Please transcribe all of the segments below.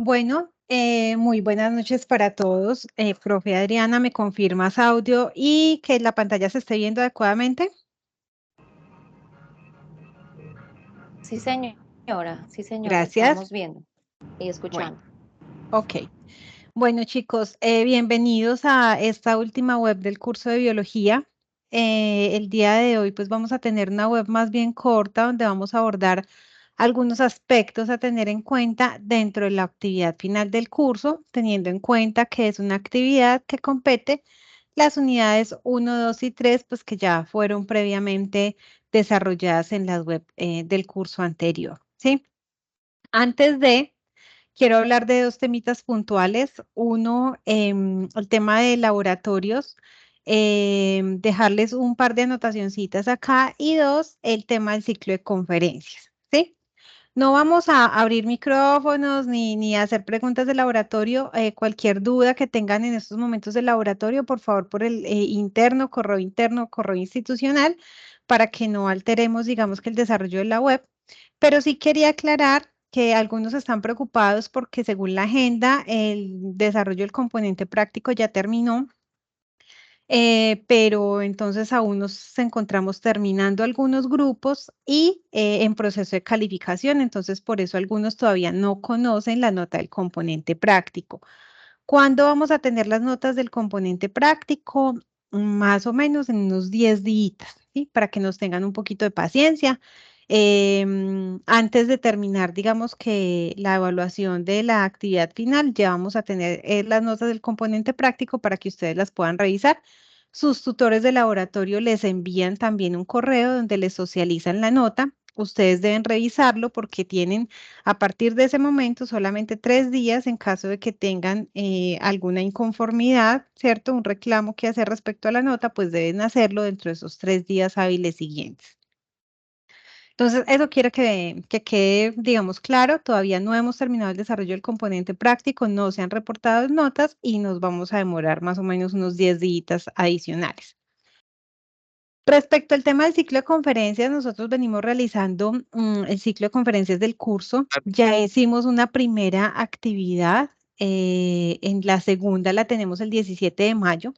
Bueno, muy buenas noches para todos. Profe Adriana, ¿me confirmas audio y que la pantalla se esté viendo adecuadamente? Sí, señora, sí, señora, Gracias. estamos viendo y Bueno, escuchando. ok. Bueno, chicos, bienvenidos a esta última web del curso de biología. El día de hoy, pues vamos a tener una web más bien corta donde vamos a abordar algunos aspectos a tener en cuenta dentro de la actividad final del curso, teniendo en cuenta que es una actividad que compete las unidades 1, 2 y 3, pues que ya fueron previamente desarrolladas en las web del curso anterior, ¿sí? Antes de Quiero hablar de dos temitas puntuales. Uno, el tema de laboratorios, dejarles un par de anotacioncitas acá. Y dos, el tema del ciclo de conferencias, ¿sí? No vamos a abrir micrófonos ni a hacer preguntas de laboratorio. Cualquier duda que tengan en estos momentos de laboratorio, por favor, por el interno, correo institucional, para que no alteremos, digamos, que el desarrollo de la web. Pero sí quería aclarar que algunos están preocupados porque según la agenda, el desarrollo del componente práctico ya terminó, pero entonces aún nos encontramos terminando algunos grupos y en proceso de calificación, entonces por eso algunos todavía no conocen la nota del componente práctico. ¿Cuándo vamos a tener las notas del componente práctico? Más o menos en unos 10 días, ¿sí? Para que nos tengan un poquito de paciencia. Antes de terminar, digamos que la evaluación de la actividad final, ya vamos a tener las notas del componente práctico para que ustedes las puedan revisar. Sus tutores de laboratorio les envían también un correo donde les socializan la nota. Ustedes deben revisarlo porque tienen a partir de ese momento solamente 3 días en caso de que tengan alguna inconformidad, ¿cierto? Un reclamo que hacer respecto a la nota, pues deben hacerlo dentro de esos 3 días hábiles siguientes. Entonces, eso quiero que quede, digamos, claro. Todavía no hemos terminado el desarrollo del componente práctico, no se han reportado notas y nos vamos a demorar más o menos unos 10 días adicionales. Respecto al tema del ciclo de conferencias, nosotros venimos realizando el ciclo de conferencias del curso. Ya hicimos una primera actividad, en la segunda la tenemos el 17 de mayo.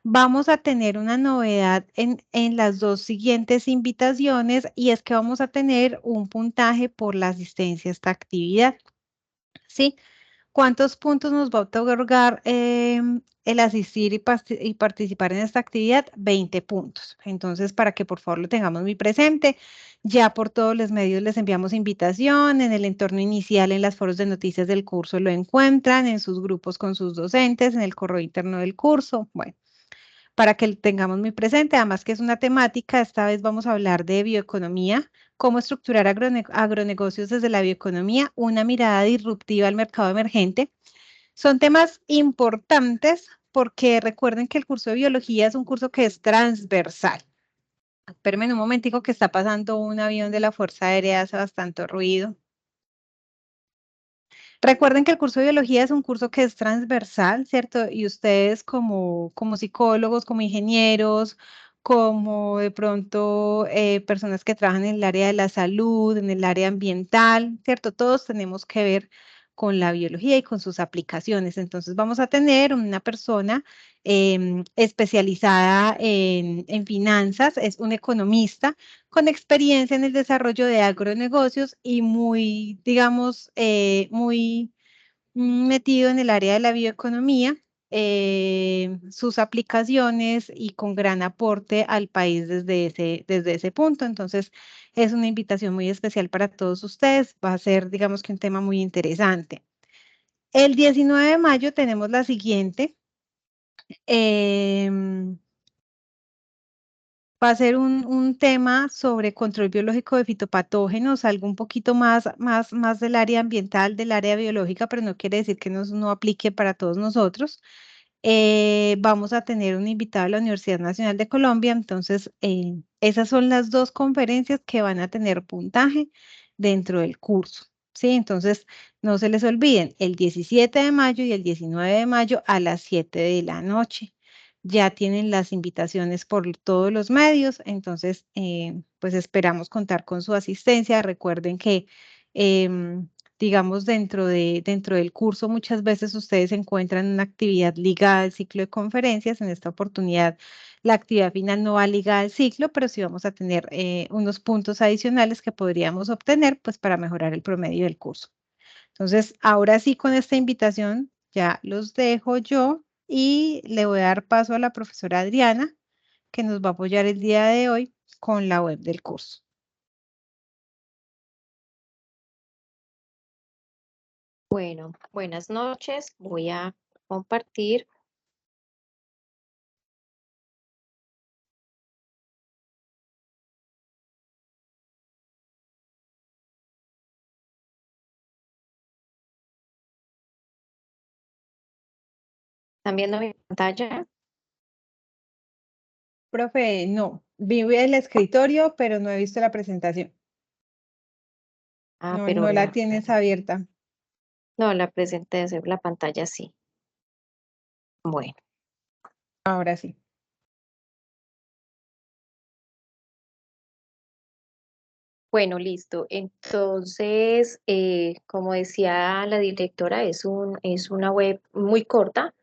Vamos a tener una novedad en las dos siguientes invitaciones y es que vamos a tener un puntaje por la asistencia a esta actividad, ¿sí? ¿Cuántos puntos nos va a otorgar el asistir y participar en esta actividad? 20 puntos. Entonces, para que por favor lo tengamos muy presente, ya por todos los medios les enviamos invitación, en el entorno inicial, en las foros de noticias del curso lo encuentran, en sus grupos con sus docentes, en el correo interno del curso. Bueno, para que lo tengamos muy presente, además que es una temática, esta vez vamos a hablar de bioeconomía, cómo estructurar agronegocios desde la bioeconomía, una mirada disruptiva al mercado emergente. Son temas importantes porque recuerden que el curso de biología es un curso que es transversal. Espérenme un momentico que está pasando un avión de la Fuerza Aérea, hace bastante ruido. Recuerden que el curso de biología es un curso que es transversal, ¿cierto? Y ustedes como psicólogos, como ingenieros, como de pronto personas que trabajan en el área de la salud, en el área ambiental, ¿cierto? Todos tenemos que ver con la biología y con sus aplicaciones. Entonces vamos a tener una persona especializada en finanzas, es un economista con experiencia en el desarrollo de agronegocios y muy, digamos, muy metido en el área de la bioeconomía, sus aplicaciones y con gran aporte al país desde ese punto. Entonces, es una invitación muy especial para todos ustedes. Va a ser, digamos que un tema muy interesante. El 19 de mayo tenemos la siguiente. em, Va a ser un tema sobre control biológico de fitopatógenos, algo un poquito más del área ambiental, del área biológica, pero no quiere decir que no aplique para todos nosotros. Vamos a tener un invitado de la Universidad Nacional de Colombia, entonces esas son las dos conferencias que van a tener puntaje dentro del curso. ¿Sí? Entonces, no se les olviden, el 17 de mayo y el 19 de mayo a las 7 de la noche. Ya tienen las invitaciones por todos los medios, entonces, pues esperamos contar con su asistencia. Recuerden que digamos, dentro del curso, muchas veces ustedes encuentran una actividad ligada al ciclo de conferencias. En esta oportunidad, la actividad final no va ligada al ciclo, pero sí vamos a tener unos puntos adicionales que podríamos obtener, pues, para mejorar el promedio del curso. Entonces, ahora sí, con esta invitación, ya los dejo yo y le voy a dar paso a la profesora Adriana, que nos va a apoyar el día de hoy con la web del curso. Bueno, buenas noches. Voy a compartir. ¿Están viendo mi pantalla? Profe, no, vi el escritorio, pero no he visto la presentación. Ah, No, pero no la tienes abierta. no, la presentación, la pantalla sí. Bueno, Ahora sí. bueno, listo. Entonces, como decía la directora, es una web muy corta.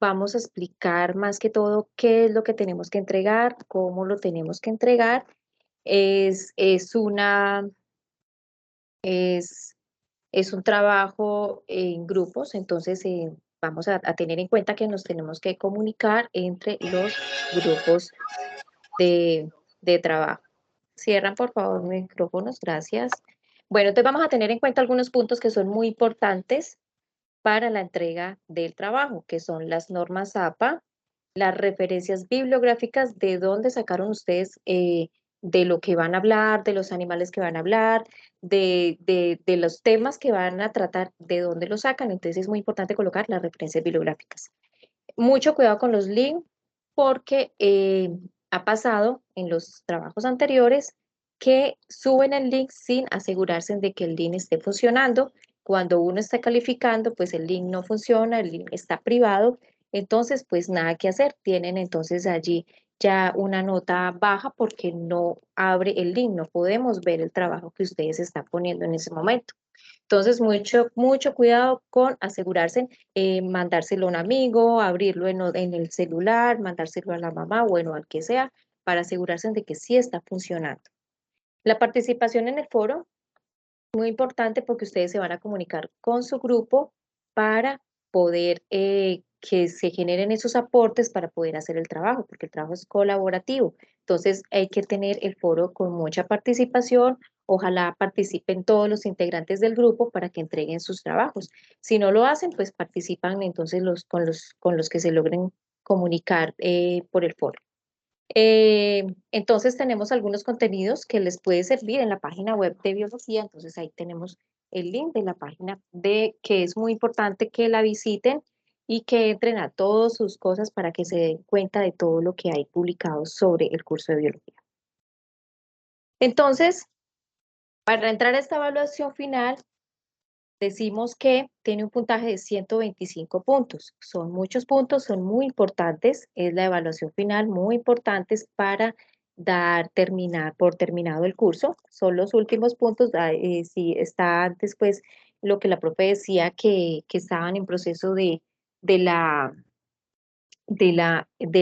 Vamos a explicar más que todo qué es lo que tenemos que entregar, cómo lo tenemos que entregar. Es una, es, es un trabajo en grupos, entonces vamos a tener en cuenta que nos tenemos que comunicar entre los grupos de, de trabajo. Cierran, por favor, micrófonos, gracias. Bueno, entonces vamos a tener en cuenta algunos puntos que son muy importantes para la entrega del trabajo, que son las normas APA, las referencias bibliográficas de dónde sacaron ustedes de lo que van a hablar, de los animales que van a hablar, de los temas que van a tratar, de dónde lo sacan. Entonces es muy importante colocar las referencias bibliográficas. Mucho cuidado con los links porque ha pasado en los trabajos anteriores que suben el link sin asegurarse de que el link esté funcionando. Cuando uno está calificando, pues el link no funciona, el link está privado, entonces pues nada que hacer. Tienen entonces allí ya una nota baja porque no abre el link, no podemos ver el trabajo que ustedes están poniendo en ese momento. Entonces, mucho cuidado con asegurarse, mandárselo a un amigo, abrirlo en el celular, mandárselo a la mamá, bueno, al que sea, para asegurarse de que sí está funcionando. La participación en el foro, muy importante porque ustedes se van a comunicar con su grupo para poder que se generen esos aportes para poder hacer el trabajo, porque el trabajo es colaborativo. Entonces hay que tener el foro con mucha participación. Ojalá participen todos los integrantes del grupo para que entreguen sus trabajos. Si no lo hacen, pues participan entonces con los que se logren comunicar por el foro. Entonces tenemos algunos contenidos que les puede servir en la página web de biología, entonces ahí tenemos el link de la página de que es muy importante que la visiten y que entren a todas sus cosas para que se den cuenta de todo lo que hay publicado sobre el curso de biología. Entonces, para entrar a esta evaluación final, decimos que tiene un puntaje de 125 puntos. Son muchos puntos, son muy importantes. Es la evaluación final, muy importantes para terminar por terminado el curso. Son los últimos puntos. Si está antes, pues, lo que la profe decía que estaban en proceso de la, de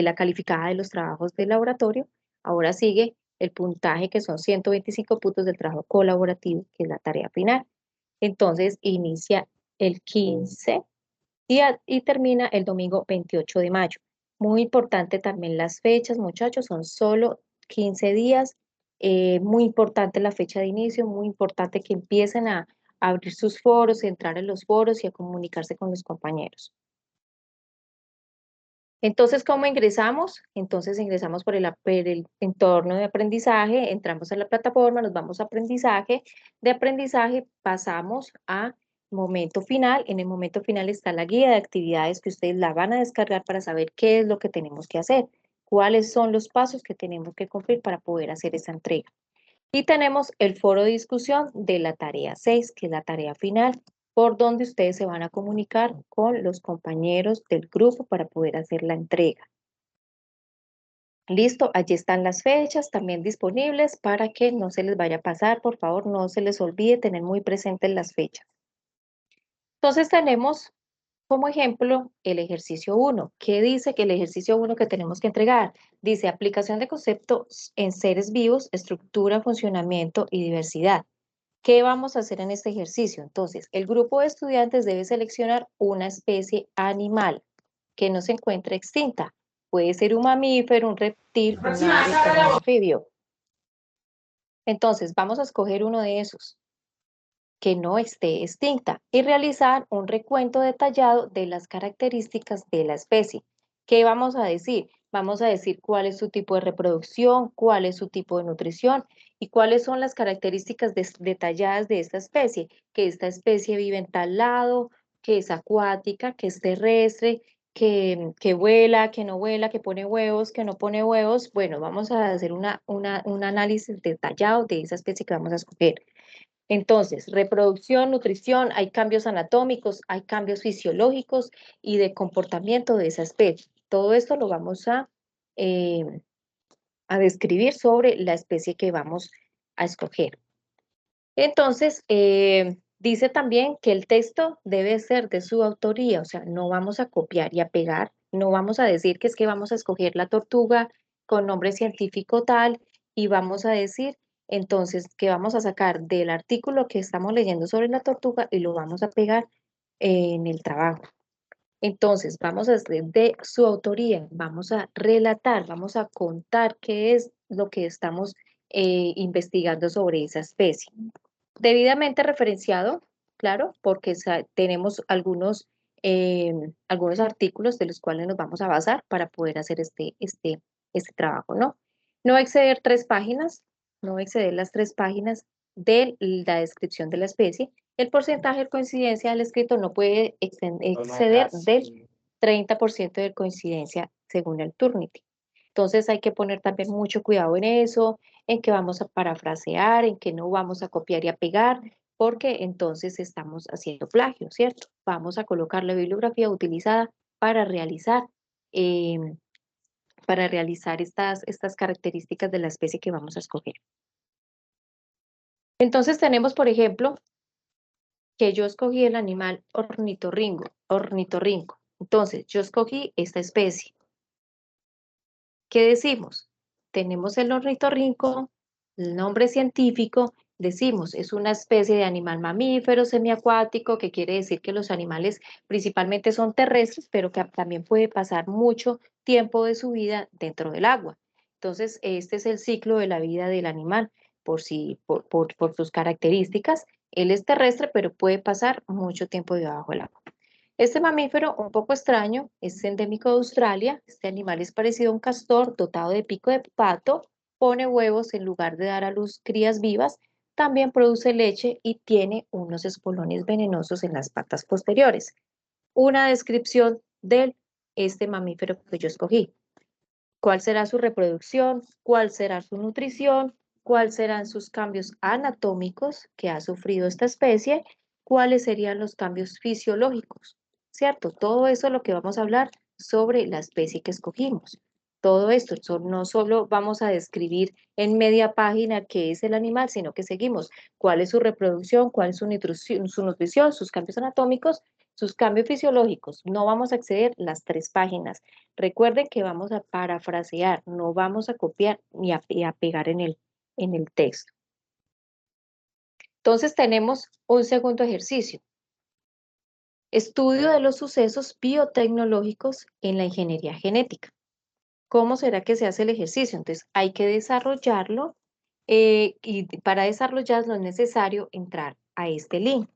la calificada de los trabajos de laboratorio. Ahora sigue el puntaje que son 125 puntos del trabajo colaborativo, que es la tarea final. Entonces inicia el 15 y termina el domingo 28 de mayo. Muy importante también las fechas, muchachos, son solo 15 días. Muy importante la fecha de inicio, muy importante que empiecen a abrir sus foros, entrar en los foros y a comunicarse con los compañeros. Entonces, ¿cómo ingresamos? Entonces ingresamos por el entorno de aprendizaje, entramos a la plataforma, nos vamos a aprendizaje, de aprendizaje pasamos a momento final. En el momento final está la guía de actividades que ustedes la van a descargar para saber qué es lo que tenemos que hacer, cuáles son los pasos que tenemos que cumplir para poder hacer esa entrega. Y tenemos el foro de discusión de la tarea 6, que es la tarea final, por donde ustedes se van a comunicar con los compañeros del grupo para poder hacer la entrega. Listo, allí están las fechas también disponibles para que no se les vaya a pasar, por favor, no se les olvide tener muy presentes las fechas. Entonces tenemos como ejemplo el ejercicio 1. ¿Qué dice que el ejercicio 1 que tenemos que entregar? Dice aplicación de conceptos en seres vivos, estructura, funcionamiento y diversidad. ¿Qué vamos a hacer en este ejercicio? Entonces, el grupo de estudiantes debe seleccionar una especie animal que no se encuentre extinta. Puede ser un mamífero, un reptil, un ave o un anfibio. Entonces, vamos a escoger uno de esos que no esté extinta y realizar un recuento detallado de las características de la especie. ¿Qué vamos a decir? Vamos a decir cuál es su tipo de reproducción, cuál es su tipo de nutrición y cuáles son las características detalladas de esta especie, que esta especie vive en tal lado, que es acuática, que es terrestre, que vuela, que no vuela, que pone huevos, que no pone huevos. Bueno, vamos a hacer un análisis detallado de esa especie que vamos a escoger. Entonces, reproducción, nutrición, hay cambios anatómicos, hay cambios fisiológicos y de comportamiento de esa especie. Todo esto lo vamos eh, a describir sobre la especie que vamos a escoger. Entonces, dice también que el texto debe ser de su autoría, o sea, no vamos a copiar y a pegar, no vamos a decir que es que vamos a escoger la tortuga con nombre científico tal y vamos a decir entonces que vamos a sacar del artículo que estamos leyendo sobre la tortuga y lo vamos a pegar en el trabajo. Entonces, vamos a hacer de su autoría, vamos a relatar, vamos a contar qué es lo que estamos investigando sobre esa especie. Debidamente referenciado, claro, porque tenemos eh, algunos artículos de los cuales nos vamos a basar para poder hacer este trabajo, ¿no? No exceder 3 páginas, no exceder las 3 páginas de la descripción de la especie. El porcentaje de coincidencia del escrito no puede exceder del 30% de coincidencia según el Turnitin. Entonces hay que poner también mucho cuidado en eso, en que vamos a parafrasear, en que no vamos a copiar y a pegar, porque entonces estamos haciendo plagio, ¿cierto? Vamos a colocar la bibliografía utilizada para realizar, eh, estas características de la especie que vamos a escoger. Entonces tenemos, por ejemplo, que yo escogí el animal ornitorrinco. Entonces, yo escogí esta especie. ¿Qué decimos? Tenemos el ornitorrinco, el nombre científico, decimos, es una especie de animal mamífero semiacuático, que quiere decir que los animales principalmente son terrestres, pero que también puede pasar mucho tiempo de su vida dentro del agua. Entonces, este es el ciclo de la vida del animal por sus características. Él es terrestre, pero puede pasar mucho tiempo debajo del agua. Este mamífero, un poco extraño, es endémico de Australia. Este animal es parecido a un castor dotado de pico de pato, pone huevos en lugar de dar a luz crías vivas, también produce leche y tiene unos espolones venenosos en las patas posteriores. Una descripción de este mamífero que yo escogí. ¿Cuál será su reproducción? ¿Cuál será su nutrición? ¿Cuáles serán sus cambios anatómicos que ha sufrido esta especie? ¿Cuáles serían los cambios fisiológicos? ¿Cierto? Todo eso es lo que vamos a hablar sobre la especie que escogimos. Todo esto, no solo vamos a describir en media página qué es el animal, sino que seguimos cuál es su reproducción, cuál es su nutrición, sus cambios anatómicos, sus cambios fisiológicos. No vamos a exceder las 3 páginas. Recuerden que vamos a parafrasear, no vamos a copiar ni a pegar en el texto. Entonces tenemos un segundo ejercicio. Estudio de los sucesos biotecnológicos en la ingeniería genética. ¿Cómo será que se hace el ejercicio? Entonces hay que desarrollarlo y para desarrollarlo es necesario entrar a este link.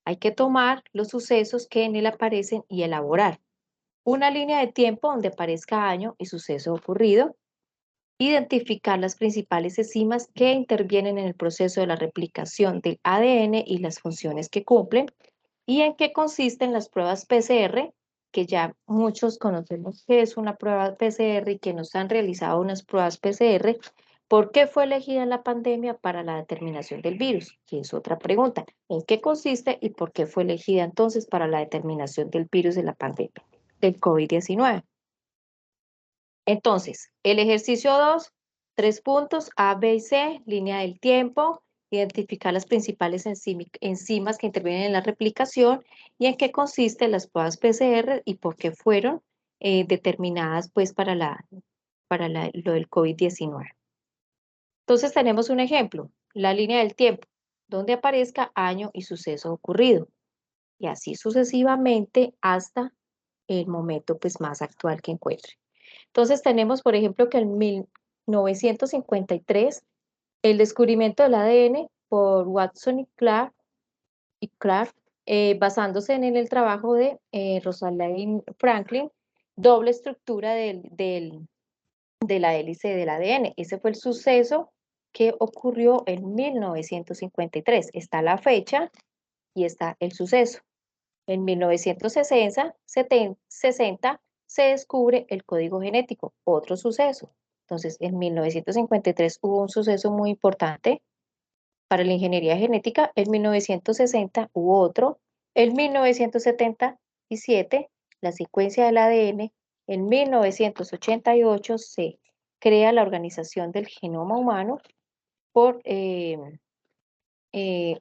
Hay que tomar los sucesos que en él aparecen y elaborar una línea de tiempo donde aparezca año y suceso ocurrido. Identificar las principales enzimas que intervienen en el proceso de la replicación del ADN y las funciones que cumplen, y en qué consisten las pruebas PCR, que ya muchos conocemos que es una prueba PCR y que nos han realizado unas pruebas PCR. ¿Por qué fue elegida la pandemia para la determinación del virus? Que es otra pregunta. ¿En qué consiste y por qué fue elegida entonces para la determinación del virus de la pandemia del COVID-19? Entonces, el ejercicio 2, 3 puntos, A, B y C, línea del tiempo. identificar las principales enzimas que intervienen en la replicación y en qué consisten las pruebas PCR y por qué fueron determinadas pues lo del COVID-19. Entonces tenemos un ejemplo, la línea del tiempo, donde aparezca año y suceso ocurrido, y así sucesivamente hasta el momento pues más actual que encuentre. Entonces tenemos, por ejemplo, que en 1953 el descubrimiento del ADN por Watson y Clark, basándose en el trabajo de Rosalind Franklin, doble estructura de la hélice del ADN. Ese fue el suceso que ocurrió en 1953. Está la fecha y está el suceso. En 1960 se descubre el código genético, otro suceso. Entonces, en 1953 hubo un suceso muy importante para la ingeniería genética. En 1960 hubo otro. En 1977, la secuencia del ADN. En 1988 se crea la Organización del Genoma Humano por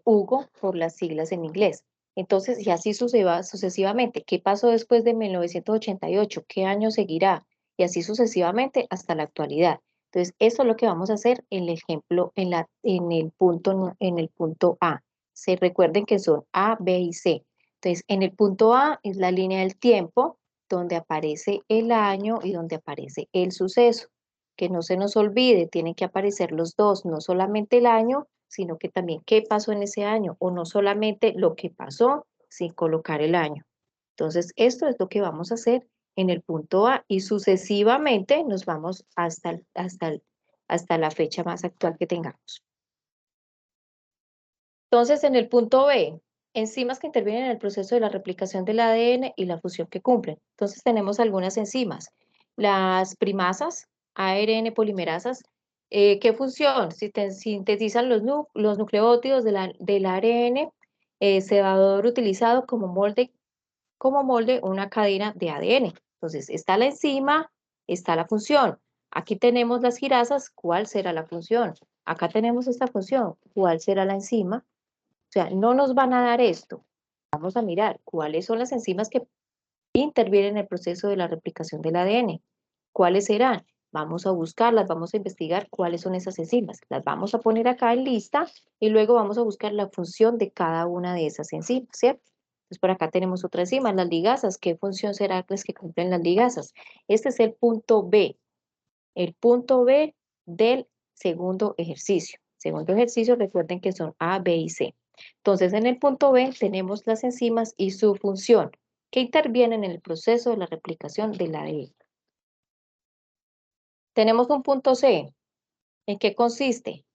Hugo, por las siglas en inglés. Entonces, y así sucesivamente. ¿Qué pasó después de 1988? ¿Qué año seguirá? Y así sucesivamente hasta la actualidad. Entonces, eso es lo que vamos a hacer en el ejemplo, en el punto A. Se recuerden que son A, B y C. Entonces, en el punto A es la línea del tiempo, donde aparece el año y donde aparece el suceso. Que no se nos olvide, tienen que aparecer los dos, no solamente el año, sino que también qué pasó en ese año, o no solamente lo que pasó sin colocar el año. Entonces, esto es lo que vamos a hacer en el punto A y sucesivamente nos vamos hasta la fecha más actual que tengamos. Entonces, en el punto B, enzimas que intervienen en el proceso de la replicación del ADN y la fusión que cumplen. Entonces, tenemos algunas enzimas. Las primasas, ARN polimerasas, ¿qué función? Sintetizan los nucleótidos del ARN, cebador utilizado como molde una cadena de ADN. Entonces, está la enzima, está la función. Aquí tenemos las girasas, ¿cuál será la función? Acá tenemos esta función, ¿cuál será la enzima? O sea, no nos van a dar esto. Vamos a mirar cuáles son las enzimas que intervienen en el proceso de la replicación del ADN. ¿Cuáles serán? Vamos a buscarlas, vamos a investigar cuáles son esas enzimas. Las vamos a poner acá en lista y luego vamos a buscar la función de cada una de esas enzimas, ¿cierto? Entonces por acá tenemos otra enzima, las ligasas. ¿Qué función será las que cumplen las ligasas? Este es el punto B del segundo ejercicio. Segundo ejercicio, recuerden que son A, B y C. Entonces, en el punto B tenemos las enzimas y su función, que intervienen en el proceso de la replicación del ADN. Tenemos un punto C. ¿En qué consiste?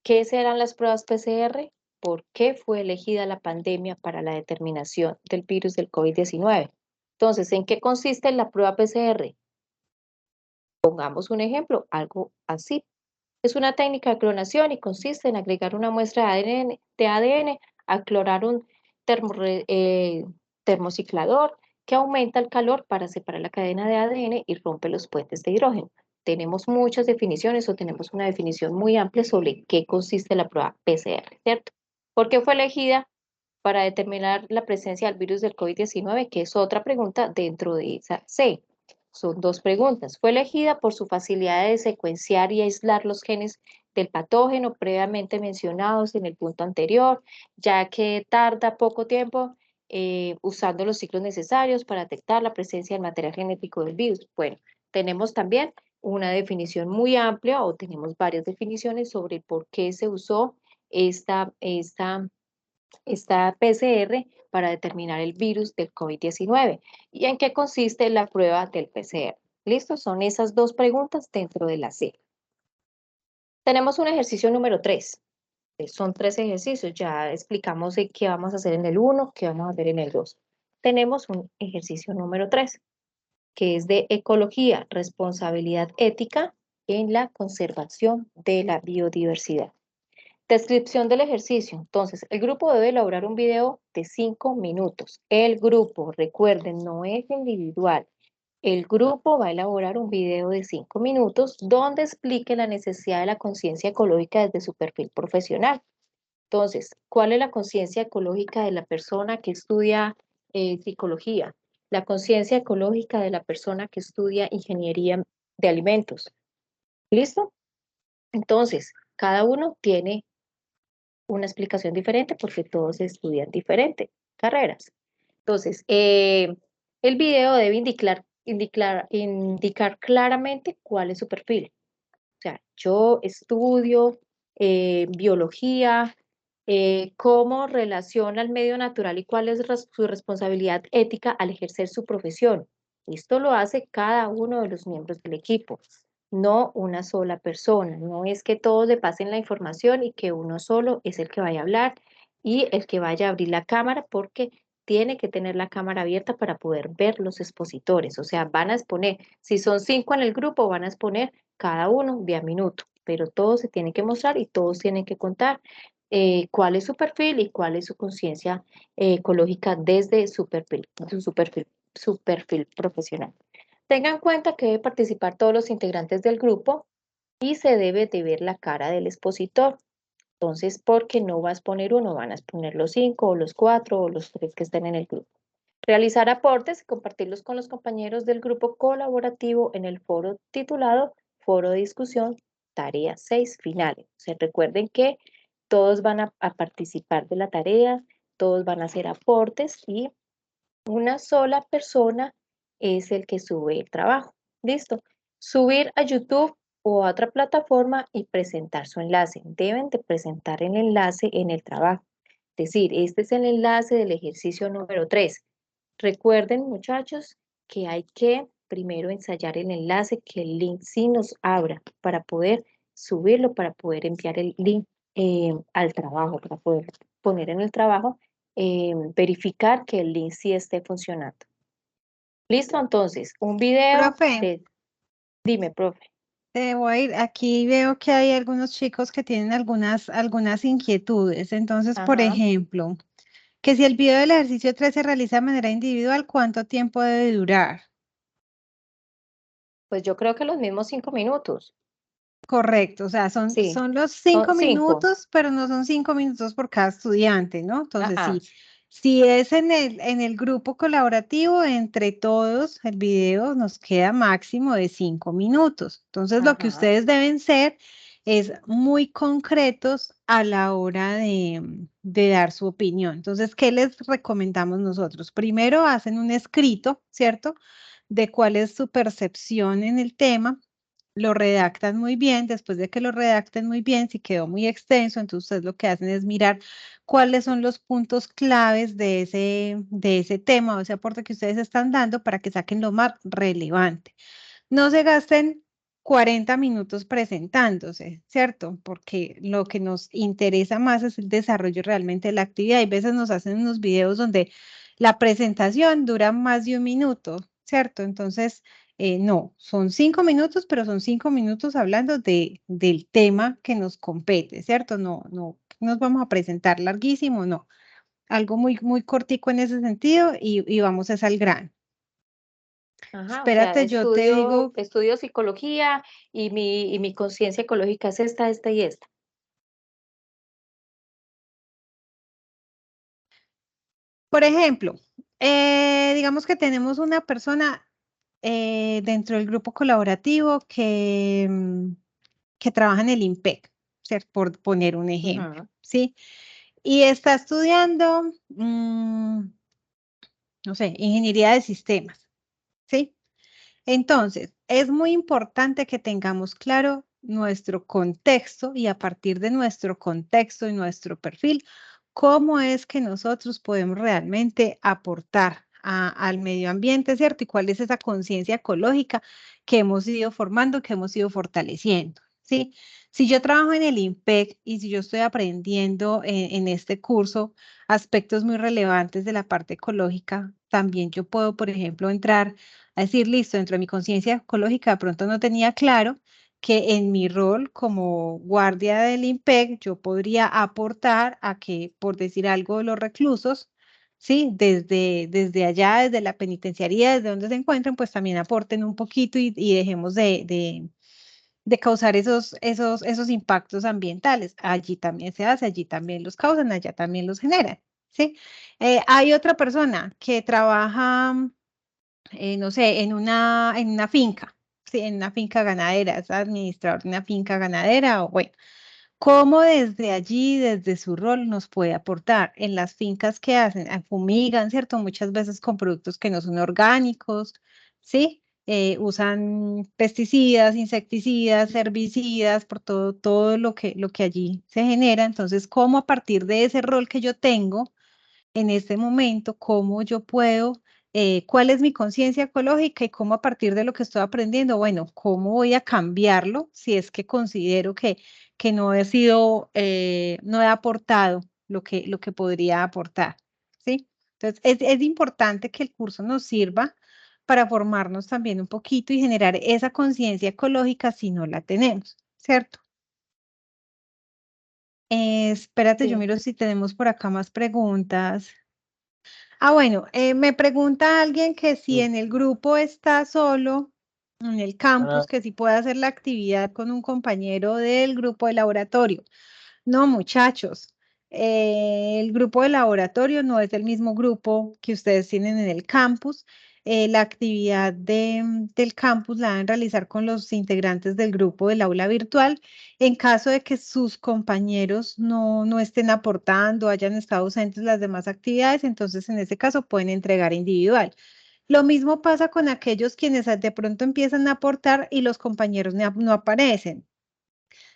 ¿Qué serán las pruebas PCR? ¿Por qué fue elegida la pandemia para la determinación del virus del COVID-19? Entonces, ¿en qué consiste la prueba PCR? Pongamos un ejemplo, algo así. Es una técnica de clonación y consiste en agregar una muestra de ADN a clonar un termociclador que aumenta el calor para separar la cadena de ADN y rompe los puentes de hidrógeno. Tenemos muchas definiciones o tenemos una definición muy amplia sobre qué consiste la prueba PCR, ¿cierto? ¿Por qué fue elegida para determinar la presencia del virus del COVID-19? Que es otra pregunta dentro de esa C. Son dos preguntas. Fue elegida por su facilidad de secuenciar y aislar los genes del patógeno previamente mencionados en el punto anterior, ya que tarda poco tiempo usando los ciclos necesarios para detectar la presencia del material genético del virus. Bueno, tenemos también una definición muy amplia o tenemos varias definiciones sobre por qué se usó esta PCR para determinar el virus del COVID-19 y en qué consiste la prueba del PCR. ¿Listo? Son esas dos preguntas dentro de la C. Tenemos un ejercicio número 3. Son 3 ejercicios. Ya explicamos qué vamos a hacer en el 1, qué vamos a hacer en el 2. Tenemos un ejercicio número 3, que es de ecología, responsabilidad ética en la conservación de la biodiversidad. Descripción del ejercicio. Entonces, el grupo debe elaborar un video de 5 minutos. El grupo, recuerden, no es individual. El grupo va a elaborar un video de 5 minutos donde explique la necesidad de la conciencia ecológica desde su perfil profesional. Entonces, ¿cuál es la conciencia ecológica de la persona que estudia psicología? La conciencia ecológica de la persona que estudia ingeniería de alimentos. ¿Listo? Entonces, cada uno tiene una explicación diferente porque todos estudian diferentes carreras. Entonces, el video debe indicar claramente cuál es su perfil. O sea, yo estudio biología, cómo relaciona el medio natural y cuál es su responsabilidad ética al ejercer su profesión. Esto lo hace cada uno de los miembros del equipo, no una sola persona. No es que todos le pasen la información y que uno solo es el que vaya a hablar y el que vaya a abrir la cámara porque tiene que tener la cámara abierta para poder ver los expositores. O sea, van a exponer, si son 5 en el grupo, van a exponer cada uno de a minuto, pero todos se tienen que mostrar y todos tienen que contar cuál es su perfil y cuál es su conciencia ecológica desde su perfil profesional. Tengan en cuenta que debe participar todos los integrantes del grupo y se debe de ver la cara del expositor. Entonces, porque no vas a exponer uno, van a exponer los 5 o los 4 o los 3 que estén en el grupo. Realizar aportes y compartirlos con los compañeros del grupo colaborativo en el foro titulado Foro de Discusión, Tarea 6 Finales. O sea, recuerden que todos van a participar de la tarea, todos van a hacer aportes y una sola persona es el que sube el trabajo. ¿Listo? Subir a YouTube o a otra plataforma y presentar su enlace. Deben de presentar el enlace en el trabajo. Es decir, este es el enlace del ejercicio número 3. Recuerden, muchachos, que hay que primero ensayar el enlace, que el link sí nos abra para poder subirlo, para poder enviar el link al trabajo, para poder poner en el trabajo, verificar que el link sí esté funcionando. Listo, entonces, un video Profe, de, dime, profe. te voy a ir, aquí veo que hay algunos chicos que tienen algunas inquietudes. Entonces, por Ajá, ejemplo, que si el video del ejercicio 3 se realiza de manera individual, ¿cuánto tiempo debe durar? pues yo creo que los mismos 5 minutos. Correcto, o sea, son, Sí, son los son cinco 5. minutos, pero no son 5 minutos por cada estudiante, ¿no? Entonces, Ajá, sí, si es en el grupo colaborativo, entre todos, el video nos queda máximo de 5 minutos. Entonces, lo que ajá, ustedes deben ser es muy concretos a la hora de dar su opinión. Entonces, ¿qué les recomendamos nosotros? Primero, hacen un escrito, ¿cierto? De cuál es su percepción en el tema, lo redactan muy bien. Después de que lo redacten muy bien, si quedó muy extenso, entonces ustedes lo que hacen es mirar cuáles son los puntos claves de ese tema o ese aporte que ustedes están dando para que saquen lo más relevante. No se gasten 40 minutos presentándose, ¿cierto? Porque lo que nos interesa más es el desarrollo realmente de la actividad. Y veces nos hacen unos videos donde la presentación dura más de un minuto, ¿cierto? Entonces, no, son 5 minutos, pero son 5 minutos hablando del tema que nos compete, ¿cierto? No, no nos vamos a presentar larguísimo, no. Algo muy, muy cortico en ese sentido y vamos es al grano. ajá. O sea, Espérate, yo te digo. estudio psicología y mi conciencia ecológica es esta y esta. Por ejemplo, digamos que tenemos una persona dentro del grupo colaborativo que trabaja en el IMPEC, ¿cierto? Por poner un ejemplo, Ujú. ¿sí? Y está estudiando, no sé, ingeniería de sistemas, ¿sí? Entonces, es muy importante que tengamos claro nuestro contexto y a partir de nuestro contexto y nuestro perfil, cómo es que nosotros podemos realmente aportar al medio ambiente, ¿cierto? Y cuál es esa conciencia ecológica que hemos ido formando, que hemos ido fortaleciendo, ¿sí? Si yo trabajo en el IMPEC y si yo estoy aprendiendo en este curso aspectos muy relevantes de la parte ecológica, también yo puedo, por ejemplo, entrar a decir, listo, dentro de mi conciencia ecológica, de pronto no tenía claro que en mi rol como guardia del IMPEC yo podría aportar a que, por decir algo, los reclusos, sí, desde allá, desde la penitenciaría, desde donde se encuentren, pues también aporten un poquito y dejemos de causar esos impactos ambientales. Allí también se hace, allí también los causan, allá también los generan, ¿sí? Hay otra persona que trabaja, no sé, en una finca, ¿sí? En una finca ganadera, es administrador de una finca ganadera, o bueno, cómo desde allí, desde su rol, nos puede aportar en las fincas que hacen, fumigan, ¿cierto? Muchas veces con productos que no son orgánicos, ¿sí? Usan pesticidas, insecticidas, herbicidas, por todo lo que allí se genera. Entonces, ¿cómo a partir de ese rol que yo tengo, en este momento, cómo yo puedo, cuál es mi conciencia ecológica y cómo a partir de lo que estoy aprendiendo, bueno, cómo voy a cambiarlo si es que considero que no he sido, no he aportado lo que podría aportar, ¿sí? Entonces, es importante que el curso nos sirva para formarnos también un poquito y generar esa conciencia ecológica si no la tenemos, ¿cierto? Espérate, yo Sí, miro si tenemos por acá más preguntas. Ah, bueno, me pregunta alguien que si Sí. en el grupo está solo, en el campus, Ah, que si puede hacer la actividad con un compañero del grupo de laboratorio. No, muchachos, el grupo de laboratorio no es el mismo grupo que ustedes tienen en el campus. La actividad del campus la deben realizar con los integrantes del grupo del aula virtual. En caso de que sus compañeros no estén aportando, hayan estado ausentes las demás actividades, entonces en ese caso pueden entregar individual. Lo mismo pasa con aquellos quienes de pronto empiezan a aportar y los compañeros no aparecen.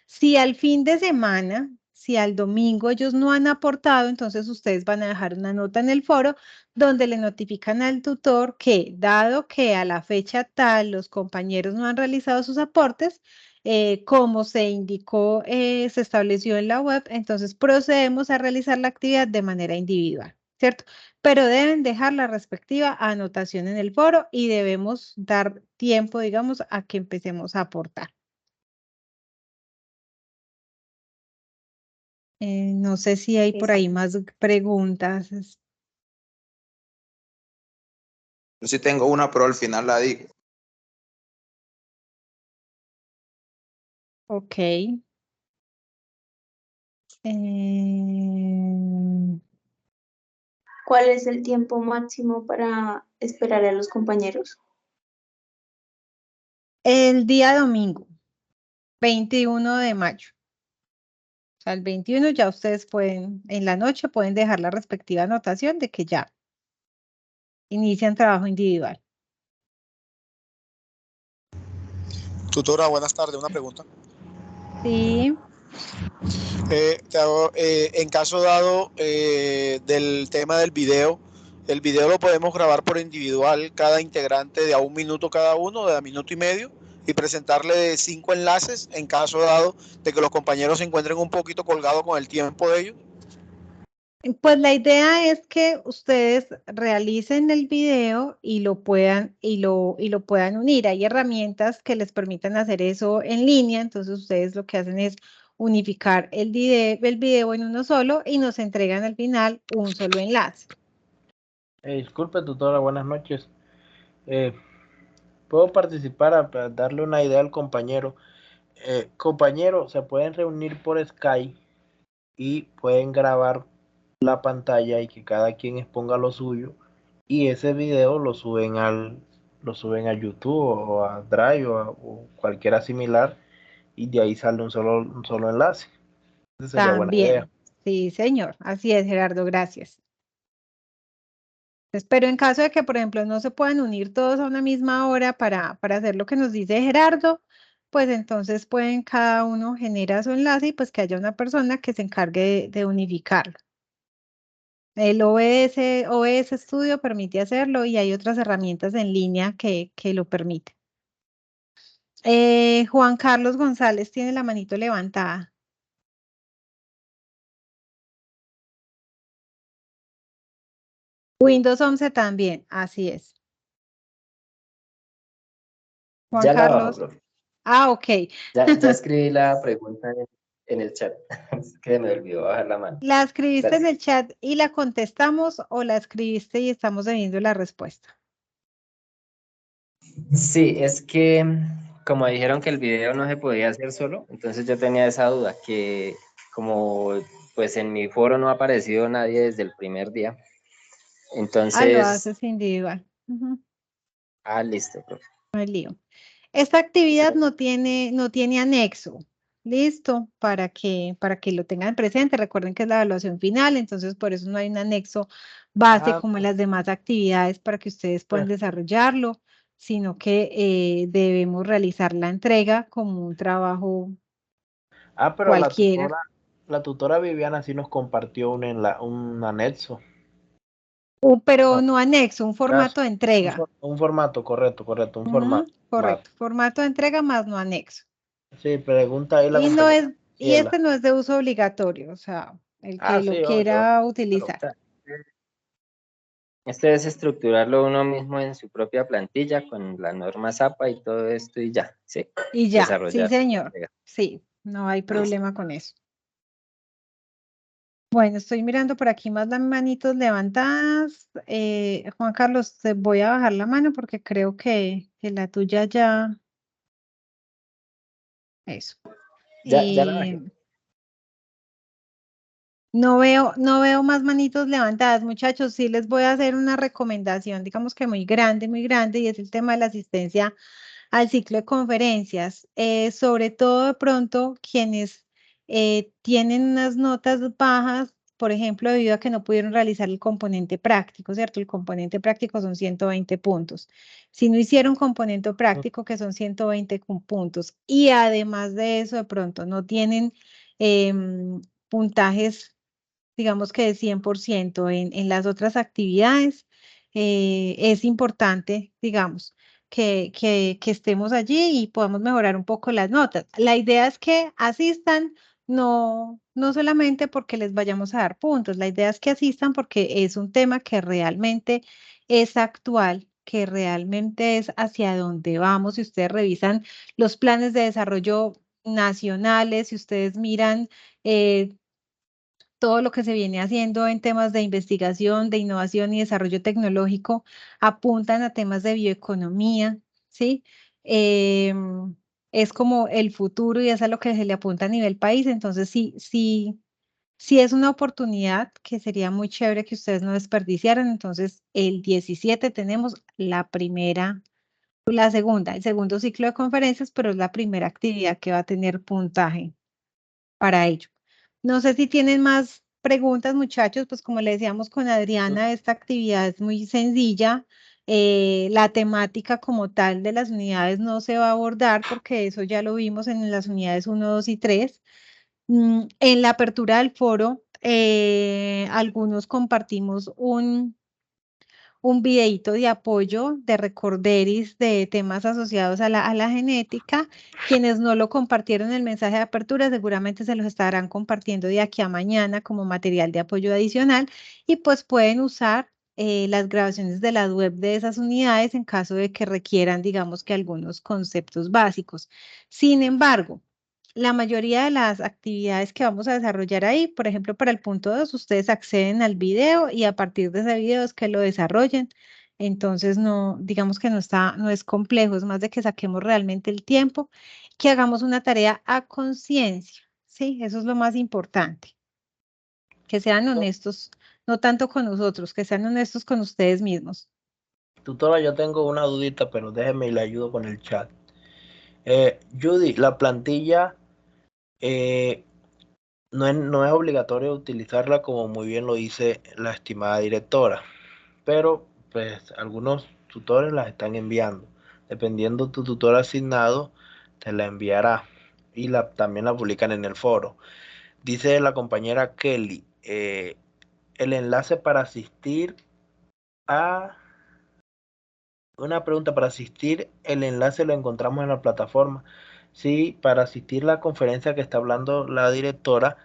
Si al fin de semana, si al domingo ellos no han aportado, entonces ustedes van a dejar una nota en el foro donde le notifican al tutor que, dado que a la fecha tal los compañeros no han realizado sus aportes, como se indicó, se estableció en la web, entonces procedemos a realizar la actividad de manera individual, ¿cierto? Pero deben dejar la respectiva anotación en el foro y debemos dar tiempo, digamos, a que empecemos a aportar. No sé si hay por ahí exacto. más preguntas. Yo sí tengo una, pero al final la digo. Ok. ¿Cuál es el tiempo máximo para esperar a los compañeros? El día domingo, 21 de mayo. O sea, el 21 ya ustedes pueden, en la noche pueden dejar la respectiva anotación de que ya inician trabajo individual. Tutora, buenas tardes. Una pregunta. Sí. Te hago, en caso dado del tema del video, el video lo podemos grabar por individual, cada integrante de a 1 minuto cada uno, de a minuto y medio, y presentarle 5 enlaces en caso dado de que los compañeros se encuentren un poquito colgados con el tiempo de ellos. Pues la idea es que ustedes realicen el video y lo puedan, y lo puedan unir. Hay herramientas que les permitan hacer eso en línea, entonces ustedes lo que hacen es unificar el video en uno solo y nos entregan al final un solo enlace. disculpe, tutora, buenas noches. Eh, ¿Puedo participar para darle una idea al compañero? Compañero, se pueden reunir por Skype y pueden grabar la pantalla y que cada quien exponga lo suyo y ese video lo suben a YouTube o a Drive o cualquiera similar y de ahí sale un solo enlace. Esa sería buena idea. También, sí, señor. Así es, Gerardo, gracias. Pero en caso de que, por ejemplo, no se puedan unir todos a una misma hora para hacer lo que nos dice Gerardo, pues entonces pueden cada uno genera su enlace y pues que haya una persona que se encargue de unificarlo. El OBS Studio permite hacerlo y hay otras herramientas en línea que lo permiten. Juan Carlos González tiene la manito levantada. Windows 11 también, así es. Juan Ya la bajo, Carlos. profe. Ah, ok. Ya escribí la pregunta en el chat. Es que me olvidó bajar la mano. ¿La escribiste en Gracias. el chat y la contestamos o la escribiste y estamos viendo la respuesta? Sí, es que como dijeron que el video no se podía hacer solo, entonces yo tenía esa duda, que como pues en mi foro no ha aparecido nadie desde el primer día, Lo entonces, haces individual. Ujú, listo, profe. no hay lío. Esta actividad no tiene anexo. Listo, para que lo tengan presente. Recuerden que es la evaluación final, entonces por eso no hay un anexo base Ah, como en las demás actividades para que ustedes puedan desarrollarlo, sino que debemos realizar la entrega como un trabajo pero cualquiera. la tutora Viviana sí nos compartió un anexo. Pero No, no anexo, un formato de un, entrega. un formato, correcto, un Ujú, formato. Más. correcto, formato de entrega más no anexo. Sí, pregunta ahí la Y no compañera es, y Ciela. este no es de uso obligatorio, o sea, el que lo Sí, obvio. quiera Claro. utilizar. Esto es estructurarlo uno mismo en su propia plantilla con la norma ZAPA y todo esto y ya, sí, Y ya, sí, desarrollar. señor. Sí, no hay problema con eso. Bueno, estoy mirando por aquí más las manitos levantadas. Juan Carlos, te voy a bajar la mano porque creo que la tuya ya. Eso. Ya la bajé. No veo más manitos levantadas, muchachos. Sí les voy a hacer una recomendación, digamos que muy grande, y es el tema de la asistencia al ciclo de conferencias. Sobre todo de pronto quienes tienen unas notas bajas, por ejemplo, debido a que no pudieron realizar el componente práctico, ¿cierto? El componente práctico son 120 puntos. Si no hicieron componente práctico, que son 120 puntos, y además de eso, de pronto no tienen puntajes, digamos que de 100% en las otras actividades, es importante, digamos, que estemos allí y podamos mejorar un poco las notas. La idea es que asistan, no solamente porque les vayamos a dar puntos, la idea es que asistan porque es un tema que realmente es actual, que realmente es hacia dónde vamos. Si ustedes revisan los planes de desarrollo nacionales, si ustedes miran todo lo que se viene haciendo en temas de investigación, de innovación y desarrollo tecnológico, apuntan a temas de bioeconomía, ¿sí? Es como el futuro y es a lo que se le apunta a nivel país. Entonces, sí es una oportunidad que sería muy chévere que ustedes no desperdiciaran. Entonces, el 17 tenemos el segundo ciclo de conferencias, pero es la primera actividad que va a tener puntaje para ello. No sé si tienen más preguntas, muchachos, pues como le decíamos con Adriana, esta actividad es muy sencilla. La temática como tal de las unidades no se va a abordar porque eso ya lo vimos en las unidades 1, 2 y 3. En la apertura del foro, algunos compartimos un videíto de apoyo de recorderis de temas asociados a la genética. Quienes no lo compartieron el mensaje de apertura seguramente se los estarán compartiendo de aquí a mañana como material de apoyo adicional y pues pueden usar las grabaciones de la web de esas unidades en caso de que requieran, digamos que algunos conceptos básicos. Sin embargo, la mayoría de las actividades que vamos a desarrollar ahí, por ejemplo, para el punto 2, ustedes acceden al video y a partir de ese video es que lo desarrollen. Entonces, no, digamos que no es complejo, es más de que saquemos realmente el tiempo, que hagamos una tarea a conciencia, ¿sí? Eso es lo más importante, que sean honestos, no tanto con nosotros, que sean honestos con ustedes mismos. Tutora, yo tengo una dudita, pero déjeme y le ayudo con el chat. Judy, la plantilla no es obligatorio utilizarla como muy bien lo dice la estimada directora, pero pues algunos tutores las están enviando. Dependiendo tu tutor asignado, te la enviará y también la publican en el foro. Dice la compañera Kelly, el enlace para asistir a... Una pregunta, para asistir, el enlace lo encontramos en la plataforma. Sí, para asistir a la conferencia que está hablando la directora,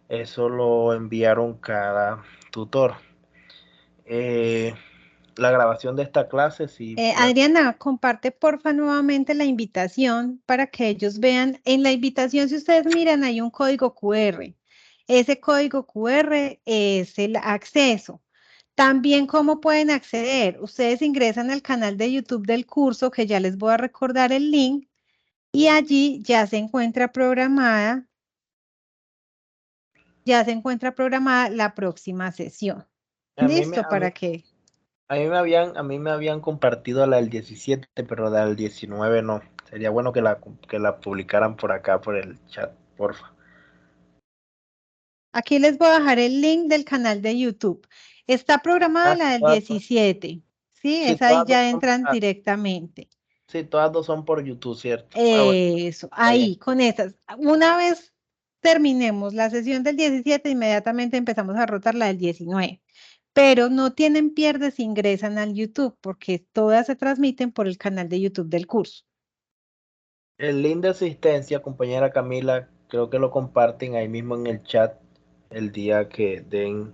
eso lo enviaron cada tutor. La grabación de esta clase, sí. Adriana, comparte porfa nuevamente la invitación para que ellos vean. En la invitación, si ustedes miran, hay un código QR. Ese código QR es el acceso. También, ¿cómo pueden acceder? Ustedes ingresan al canal de YouTube del curso, que ya les voy a recordar el link, Y allí ya se encuentra programada la próxima sesión. A mí me, ¿Listo? a mí, ¿Para qué? a mí me habían compartido la del 17, pero la del 19 no. Sería bueno que la publicaran por acá, por el chat, porfa. Aquí les voy a dejar el link del canal de YouTube. Está programada la del 17, ¿sí? Sí, Esa ahí todas dos ya son, entran directamente. sí, todas dos son por YouTube, ¿cierto? Eso, Está bien. ahí, con esas. Una vez terminemos la sesión del 17, inmediatamente empezamos a rotar la del 19. Pero no tienen pierde si ingresan al YouTube, porque todas se transmiten por el canal de YouTube del curso. El link de asistencia, compañera Camila, creo que lo comparten ahí mismo en el chat el día que den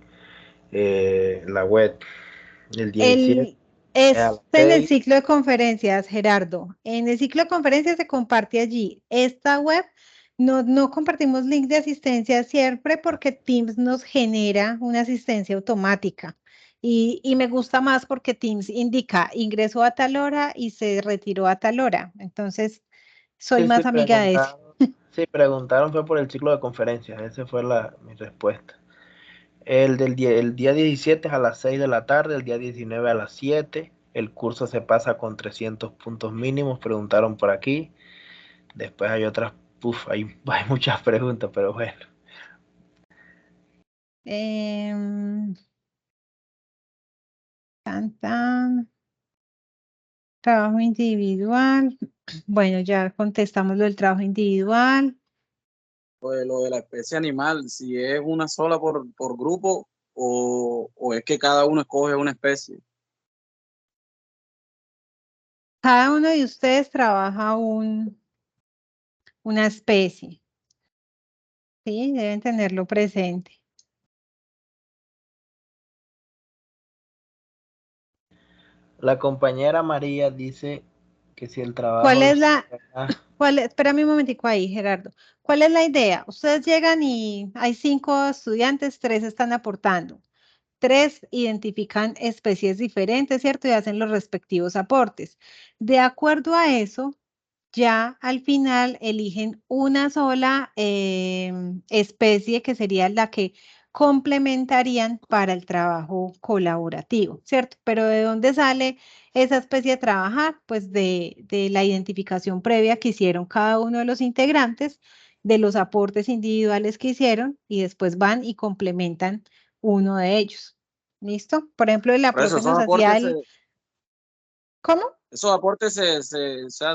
la web. El 17 a las En el 6. ciclo de conferencias, Gerardo. En el ciclo de conferencias se comparte allí. Esta web no compartimos link de asistencia siempre porque Teams nos genera una asistencia automática. Y me gusta más porque Teams indica ingresó a tal hora y se retiró a tal hora. Entonces, soy Sí, más amiga de ese. preguntaron fue por el ciclo de conferencias, esa fue mi respuesta. El día 17 es a las 6 de la tarde, el día 19 a las 7. El curso se pasa con 300 puntos mínimos, preguntaron por aquí. Después hay otras, hay muchas preguntas, pero bueno. Trabajo individual. Bueno, ya contestamos lo del trabajo individual. Pues lo de la especie animal, si es una sola por grupo o es que cada uno escoge una especie. Cada uno de ustedes trabaja una especie. ¿Sí? Deben tenerlo presente. La compañera María dice que si el trabajo... ¿Cuál es espérame un momentico ahí, Gerardo. ¿Cuál es la idea? Ustedes llegan y hay 5 estudiantes, 3 están aportando. 3 identifican especies diferentes, ¿cierto? Y hacen los respectivos aportes. De acuerdo a eso, ya al final eligen una sola especie que sería la que complementarían para el trabajo colaborativo, ¿cierto? Pero ¿de dónde sale esa especie a trabajar? Pues de la identificación previa que hicieron cada uno de los integrantes, de los aportes individuales que hicieron y después van y complementan uno de ellos. ¿Listo? Por ejemplo, la Por eso, profe nos hacía el... ¿Cómo? Esos aportes se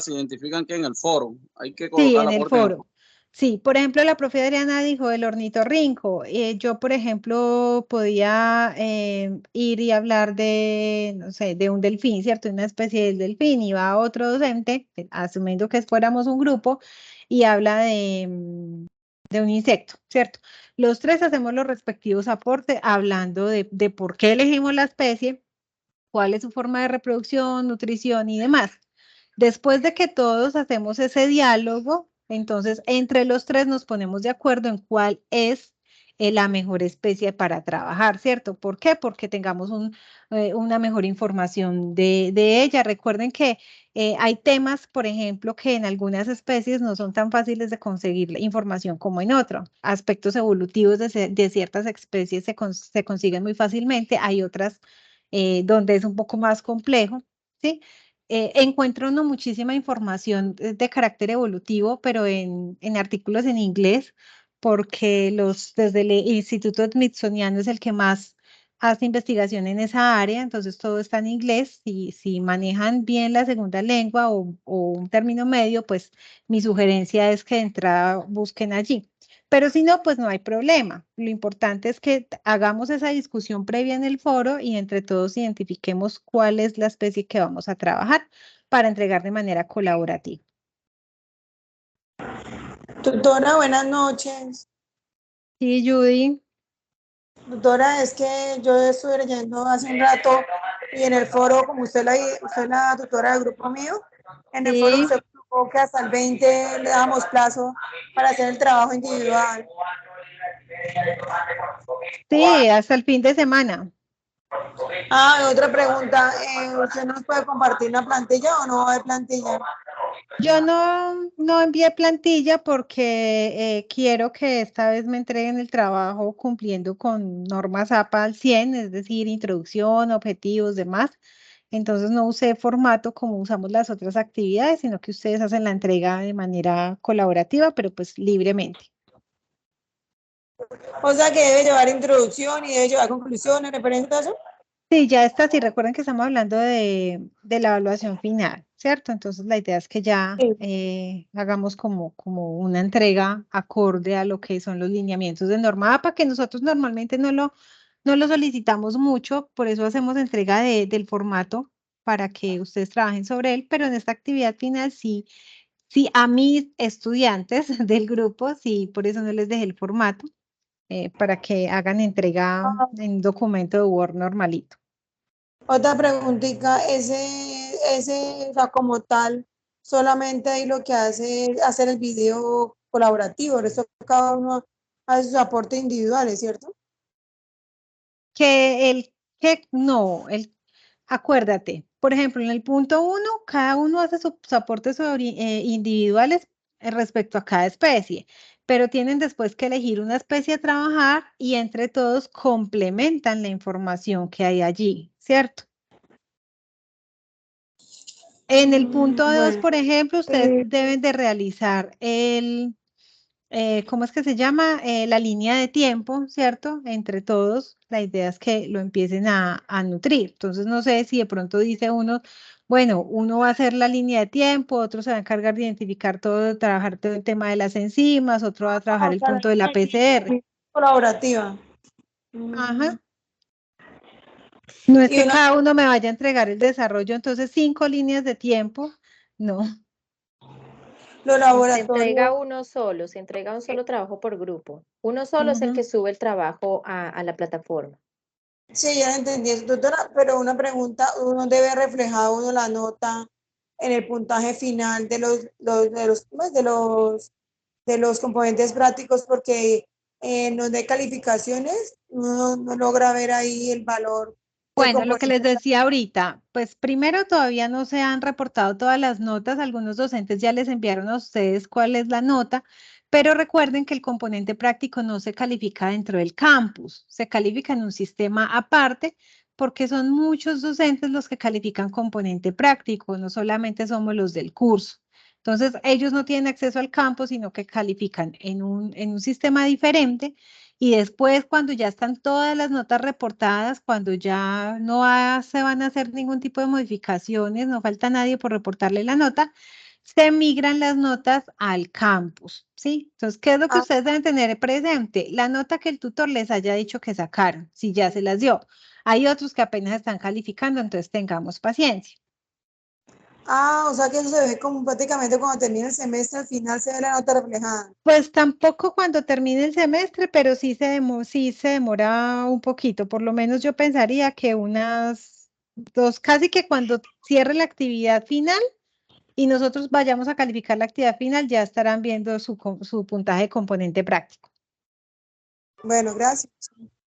identifican que en el foro. Hay que Sí, colocar el en el aporte en el foro. foro. Sí, por ejemplo, la profe Adriana dijo el ornitorrinco. Yo, por ejemplo, podía ir y hablar de, no sé, de un delfín, ¿cierto? Una especie de delfín. Y va otro docente, asumiendo que fuéramos un grupo, y habla de un insecto, ¿cierto? Los 3 hacemos los respectivos aportes hablando de por qué elegimos la especie, cuál es su forma de reproducción, nutrición y demás. Después de que todos hacemos ese diálogo, entonces entre los 3 nos ponemos de acuerdo en cuál es la mejor especie para trabajar, ¿cierto? ¿Por qué? Porque tengamos una mejor información de ella. Recuerden que hay temas, por ejemplo, que en algunas especies no son tan fáciles de conseguir la información como en otros. Aspectos evolutivos de ciertas especies se consiguen muy fácilmente, hay otras donde es un poco más complejo, ¿sí? Encuentro muchísima información de carácter evolutivo, pero en artículos en inglés, porque desde el Instituto Smithsoniano es el que más hace investigación en esa área, entonces todo está en inglés. Y si manejan bien la segunda lengua o un término medio, pues mi sugerencia es que de entrada busquen allí. Pero si no, pues no hay problema. Lo importante es que hagamos esa discusión previa en el foro y entre todos identifiquemos cuál es la especie que vamos a trabajar para entregar de manera colaborativa. Doctora, buenas noches. Sí, Judy. Doctora, es que yo estuve leyendo hace un rato y en el foro, como usted es la tutora del grupo mío, en el foro Sí. usted colocó que hasta el 20 le damos plazo para hacer el trabajo individual. Sí, hasta el fin de semana. Otra pregunta, ¿usted nos puede compartir la plantilla o no va a haber plantilla? Yo no envié plantilla porque quiero que esta vez me entreguen el trabajo cumpliendo con normas APA al 100, es decir, introducción, objetivos, demás. Entonces no usé formato como usamos las otras actividades, sino que ustedes hacen la entrega de manera colaborativa, pero pues libremente. O sea que debe llevar introducción y debe llevar conclusiones, referente a eso. Sí, ya está, sí, recuerden que estamos hablando de la evaluación final, ¿cierto? Entonces la idea es que ya hagamos como una entrega acorde a lo que son los lineamientos de norma APA, que nosotros normalmente no lo solicitamos mucho, por eso hacemos entrega del formato para que ustedes trabajen sobre él, pero en esta actividad final sí, a mis estudiantes del grupo, sí, por eso no les dejé el formato, para que hagan entrega en documento de Word normalito. Otra preguntita, o sea, como tal, solamente ahí lo que hace es hacer el video colaborativo, el resto cada uno hace sus aportes individuales, ¿cierto? Acuérdate, por ejemplo, en el punto 1, cada uno hace sus aportes individuales respecto a cada especie, pero tienen después que elegir una especie a trabajar y entre todos complementan la información que hay allí, ¿cierto? En el punto 2, Bueno, por ejemplo, ustedes deben de realizar ¿cómo es que se llama? La línea de tiempo, ¿cierto? Entre todos, la idea es que lo empiecen a nutrir. Entonces, no sé si de pronto dice uno, bueno, uno va a hacer la línea de tiempo, otro se va a encargar de identificar todo, trabajar todo el tema de las enzimas, otro va a trabajar el o sea, punto de la PCR. colaborativa. Ajá. No es Y que una, cada uno me vaya a entregar el desarrollo, entonces 5 líneas de tiempo, no. los Se laboratorios. entrega se entrega un solo trabajo por grupo. Uno solo es el que sube el trabajo a la plataforma. Sí, ya entendí eso, doctora, pero una pregunta, uno debe reflejar uno la nota en el puntaje final de los componentes prácticos, porque en donde calificaciones uno no logra ver ahí el valor del Bueno, lo que les componente. decía ahorita, pues primero todavía no se han reportado todas las notas, algunos docentes ya les enviaron a ustedes cuál es la nota, pero recuerden que el componente práctico no se califica dentro del campus, se califica en un sistema aparte porque son muchos docentes los que califican componente práctico, no solamente somos los del curso. Entonces, ellos no tienen acceso al campus, sino que califican en un sistema diferente. Y después, cuando ya están todas las notas reportadas, cuando ya se van a hacer ningún tipo de modificaciones, no falta nadie por reportarle la nota, se migran las notas al campus, ¿sí? Entonces, ¿qué es lo que ustedes deben tener presente? La nota que el tutor les haya dicho que sacaron, si ya se las dio. Hay otros que apenas están calificando, entonces tengamos paciencia. O sea que eso se ve como prácticamente cuando termina el semestre, al final se ve la nota reflejada. Pues tampoco cuando termine el semestre, pero sí se demora un poquito. Por lo menos yo pensaría que unas 2, casi que cuando cierre la actividad final y nosotros vayamos a calificar la actividad final, ya estarán viendo su puntaje de componente práctico. Bueno, gracias.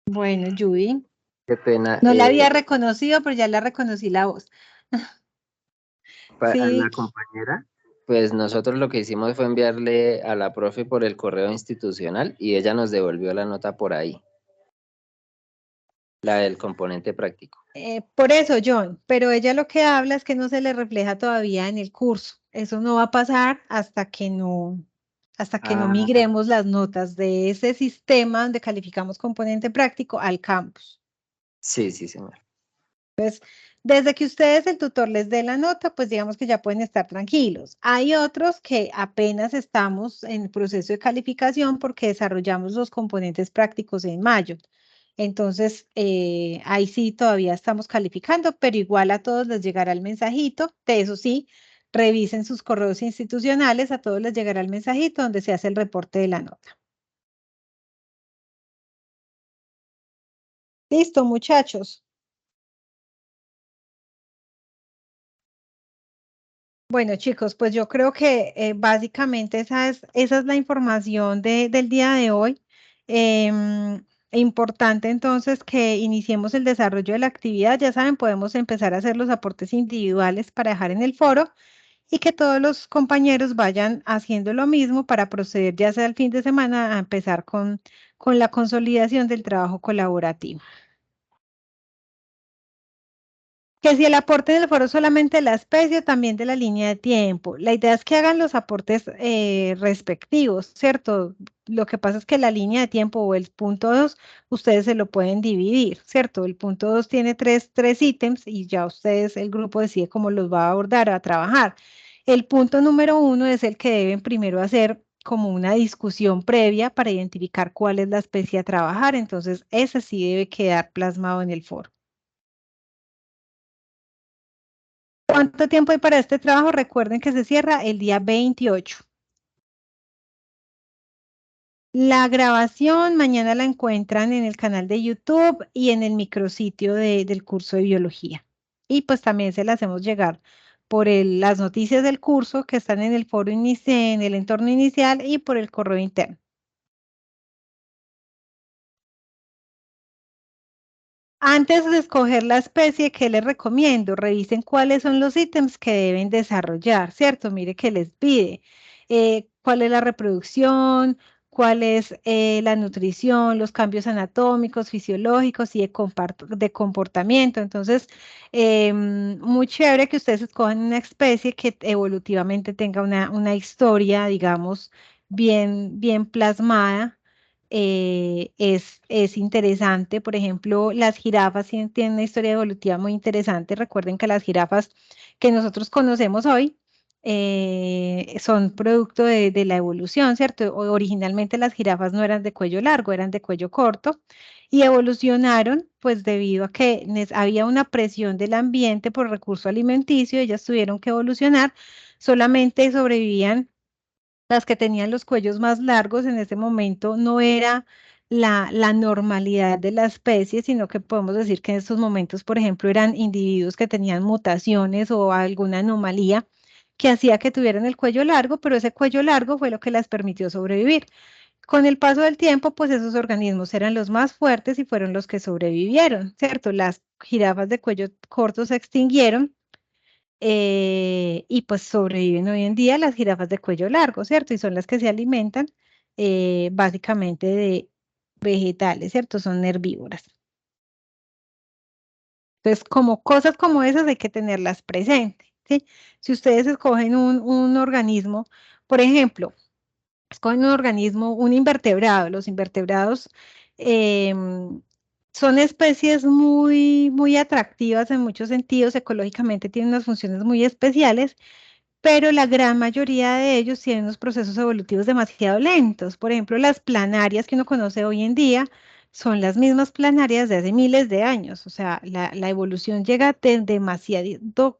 Bueno, Judy, Qué pena. no la había reconocido, pero ya la reconocí la voz. A Sí, la compañera, pues nosotros lo que hicimos fue enviarle a la profe por el correo institucional y ella nos devolvió la nota por ahí, la del componente práctico. por eso, John, pero ella lo que habla es que no se le refleja todavía en el curso. Eso no va a pasar hasta que no migremos las notas de ese sistema donde calificamos componente práctico al campus. Sí, señor. Desde que ustedes, el tutor, les dé la nota, pues digamos que ya pueden estar tranquilos. Hay otros que apenas estamos en el proceso de calificación porque desarrollamos los componentes prácticos en mayo. Entonces, ahí sí todavía estamos calificando, pero igual a todos les llegará el mensajito. De eso sí, revisen sus correos institucionales, a todos les llegará el mensajito donde se hace el reporte de la nota. Listo, muchachos. Bueno, chicos, pues yo creo que básicamente esa es la información del día de hoy. Importante entonces que iniciemos el desarrollo de la actividad. Ya saben, podemos empezar a hacer los aportes individuales para dejar en el foro y que todos los compañeros vayan haciendo lo mismo para proceder ya sea el fin de semana a empezar con la consolidación del trabajo colaborativo. Que si el aporte del foro solamente de la especie o también de la línea de tiempo. La idea es que hagan los aportes respectivos, ¿cierto? Lo que pasa es que la línea de tiempo o el punto 2, ustedes se lo pueden dividir, ¿cierto? El punto 2 tiene tres ítems y ya ustedes, el grupo decide cómo los va a abordar, a trabajar. El punto número 1 es el que deben primero hacer como una discusión previa para identificar cuál es la especie a trabajar. Entonces, ese sí debe quedar plasmado en el foro. ¿Cuánto tiempo hay para este trabajo? Recuerden que se cierra el día 28. La grabación mañana la encuentran en el canal de YouTube y en el micrositio del curso de biología. Y pues también se la hacemos llegar por las noticias del curso que están en el foro en el entorno inicial y por el correo interno. Antes de escoger la especie, ¿qué les recomiendo? Revisen cuáles son los ítems que deben desarrollar, ¿cierto? Mire que les pide cuál es la reproducción, cuál es la nutrición, los cambios anatómicos, fisiológicos y de comportamiento. Entonces, muy chévere que ustedes escojan una especie que evolutivamente tenga una historia, digamos, bien plasmada. Es interesante. Por ejemplo, las jirafas tienen una historia evolutiva muy interesante. Recuerden que las jirafas que nosotros conocemos hoy son producto de la evolución, ¿cierto? Originalmente las jirafas no eran de cuello largo, eran de cuello corto y evolucionaron pues debido a que había una presión del ambiente por recurso alimenticio, ellas tuvieron que evolucionar, solamente sobrevivían las que tenían los cuellos más largos. En ese momento no era la normalidad de la especie, sino que podemos decir que en estos momentos, por ejemplo, eran individuos que tenían mutaciones o alguna anomalía que hacía que tuvieran el cuello largo, pero ese cuello largo fue lo que las permitió sobrevivir. Con el paso del tiempo, pues esos organismos eran los más fuertes y fueron los que sobrevivieron, ¿cierto? Las jirafas de cuello corto se extinguieron y pues sobreviven hoy en día las jirafas de cuello largo, ¿cierto? Y son las que se alimentan básicamente de vegetales, ¿cierto? Son herbívoras. Entonces, como cosas como esas hay que tenerlas presentes, ¿sí? Si ustedes escogen un organismo, por ejemplo, escogen un organismo, un invertebrado, los invertebrados son especies muy atractivas en muchos sentidos, ecológicamente tienen unas funciones muy especiales, pero la gran mayoría de ellos tienen unos procesos evolutivos demasiado lentos. Por ejemplo, las planarias que uno conoce hoy en día son las mismas planarias de hace miles de años. O sea, la evolución llega demasiado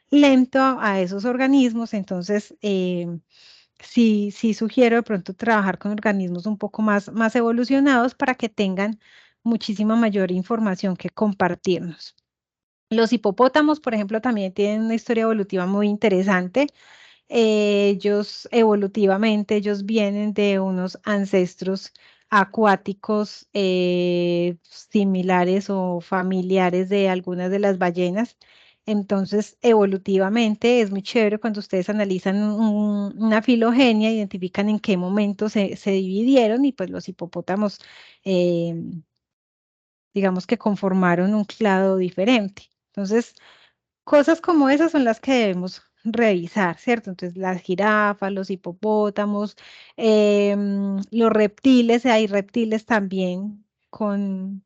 lento a esos organismos. Entonces, sí sugiero de pronto trabajar con organismos un poco más evolucionados para que tengan muchísima mayor información que compartirnos. Los hipopótamos, por ejemplo, también tienen una historia evolutiva muy interesante. Ellos vienen de unos ancestros acuáticos similares o familiares de algunas de las ballenas. Entonces, evolutivamente es muy chévere cuando ustedes analizan una filogenia, identifican en qué momento se dividieron y pues los hipopótamos, eh, digamos que conformaron un clado diferente. Entonces, cosas como esas son las que debemos revisar, ¿cierto? Entonces, las jirafas, los hipopótamos, los reptiles, hay reptiles también con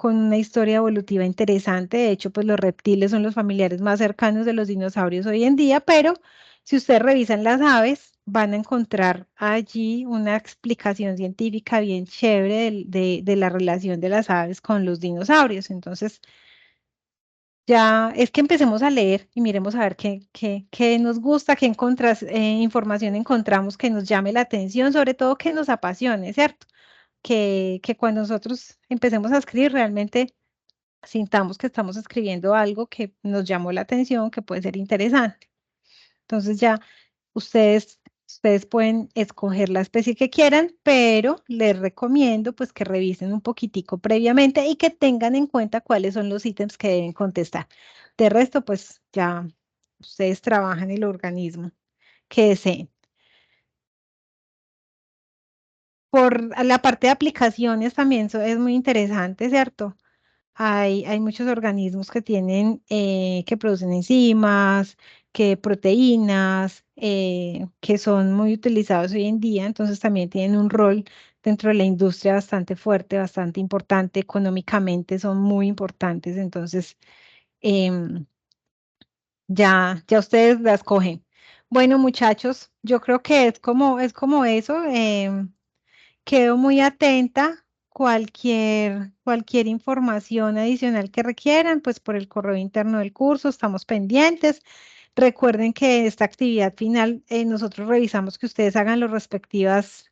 una historia evolutiva interesante. De hecho, pues los reptiles son los familiares más cercanos de los dinosaurios hoy en día, pero si ustedes revisan las aves, van a encontrar allí una explicación científica bien chévere de la relación de las aves con los dinosaurios. Entonces, ya es que empecemos a leer y miremos a ver qué nos gusta, qué información encontramos que nos llame la atención, sobre todo que nos apasione, ¿cierto? Que cuando nosotros empecemos a escribir realmente sintamos que estamos escribiendo algo que nos llamó la atención, que puede ser interesante. Entonces ya ustedes pueden escoger la especie que quieran, pero les recomiendo pues que revisen un poquitico previamente y que tengan en cuenta cuáles son los ítems que deben contestar. De resto, pues ya ustedes trabajan el organismo que deseen. Por la parte de aplicaciones también es muy interesante, ¿cierto? Hay muchos organismos que tienen, que producen enzimas, que proteínas, que son muy utilizados hoy en día, entonces también tienen un rol dentro de la industria bastante fuerte, bastante importante, económicamente son muy importantes, entonces em, ya ustedes la escogen. Bueno, muchachos, yo creo que es como eso. Quedo muy atenta. Cualquier información adicional que requieran, pues por el correo interno del curso, estamos pendientes. Recuerden que esta actividad final, nosotros revisamos que ustedes hagan los respectivos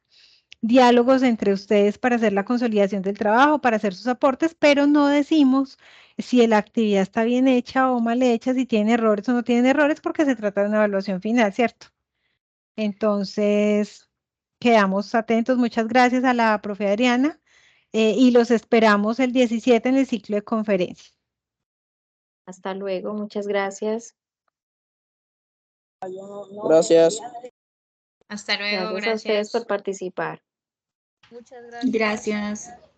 diálogos entre ustedes para hacer la consolidación del trabajo, para hacer sus aportes, pero no decimos si la actividad está bien hecha o mal hecha, si tiene errores o no tiene errores, porque se trata de una evaluación final, ¿cierto? Entonces, quedamos atentos. Muchas gracias a la profe Adriana y los esperamos el 17 en el ciclo de conferencias. Hasta luego, muchas gracias. Gracias. Hasta luego, Gracias a ustedes por gracias. participar. Muchas gracias. Gracias.